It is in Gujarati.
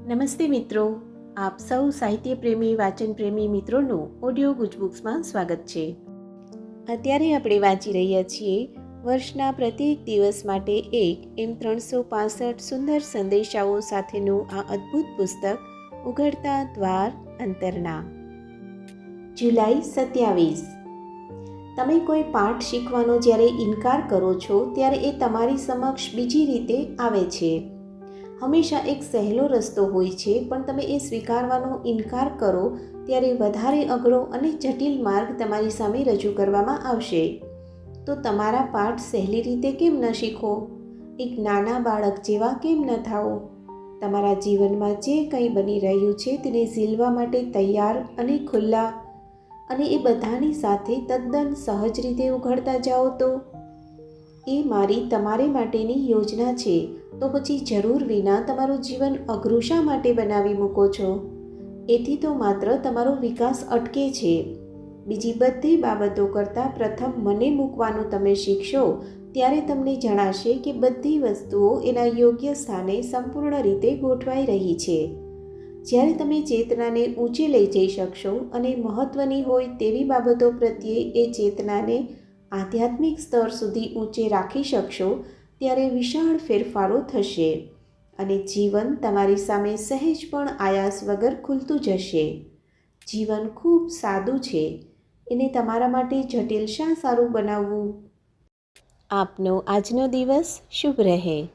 નમસ્તે મિત્રો, આપ સૌ સાહિત્ય પ્રેમી વાચન પ્રેમી મિત્રોનું ઓડિયો ગુજબુક્સમાં સ્વાગત છે. અત્યારે આપણે વાંચી રહ્યા છીએ વર્ષના પ્રત્યેક દિવસ માટે એક એમ 365 સુંદર સંદેશાઓ સાથેનું આ અદ્ભુત પુસ્તક ઉઘડતા દ્વાર અંતરના. જુલાઈ 27. તમે કોઈ પાઠ શીખવાનો જ્યારે ઇનકાર કરો છો ત્યારે એ તમારી સમક્ષ બીજી રીતે આવે છે. હંમેશા એક સહેલો રસ્તો હોય છે, પણ તમે એ સ્વીકારવાનો ઇનકાર કરો ત્યારે વધારે અઘરો અને જટિલ માર્ગ તમારી સામે રજૂ કરવામાં આવશે. તો તમારા પાઠ સહેલી રીતે કેમ ન શીખો? એક નાના બાળક જેવા કેમ ન થાઓ? તમારા જીવનમાં જે કંઈ બની રહ્યું છે તેને ઝીલવા માટે તૈયાર અને ખુલ્લા, અને એ બધાની સાથે તદ્દન સહજ રીતે ઉઘડતા જાઓ તો એ મારી તમારે માટેની યોજના છે. તો પછી જરૂર વિના તમારું જીવન અઘરું શા માટે બનાવી મૂકો છો? એથી તો માત્ર તમારો વિકાસ અટકે છે. બીજી બધી બાબતો કરતાં પ્રથમ મને મૂકવાનું તમે શીખશો ત્યારે તમને જણાશે કે બધી વસ્તુઓ એના યોગ્ય સ્થાને સંપૂર્ણ રીતે ગોઠવાઈ રહી છે. જ્યારે તમે ચેતનાને ઊંચે લઈ જઈ શકશો અને મહત્ત્વની હોય તેવી બાબતો પ્રત્યે એ ચેતનાને આધ્યાત્મિક સ્તર સુધી ઊંચે રાખી શકશો ત્યારે વિશાળ ફેરફારો થશે અને જીવન તમારી સામે સહેજ પણ આયાસ વગર ખુલતું જશે. જીવન ખૂબ સાદું છે, એને તમારા માટે જટિલ શા સારું બનાવવું? આપનો આજનો દિવસ શુભ રહે.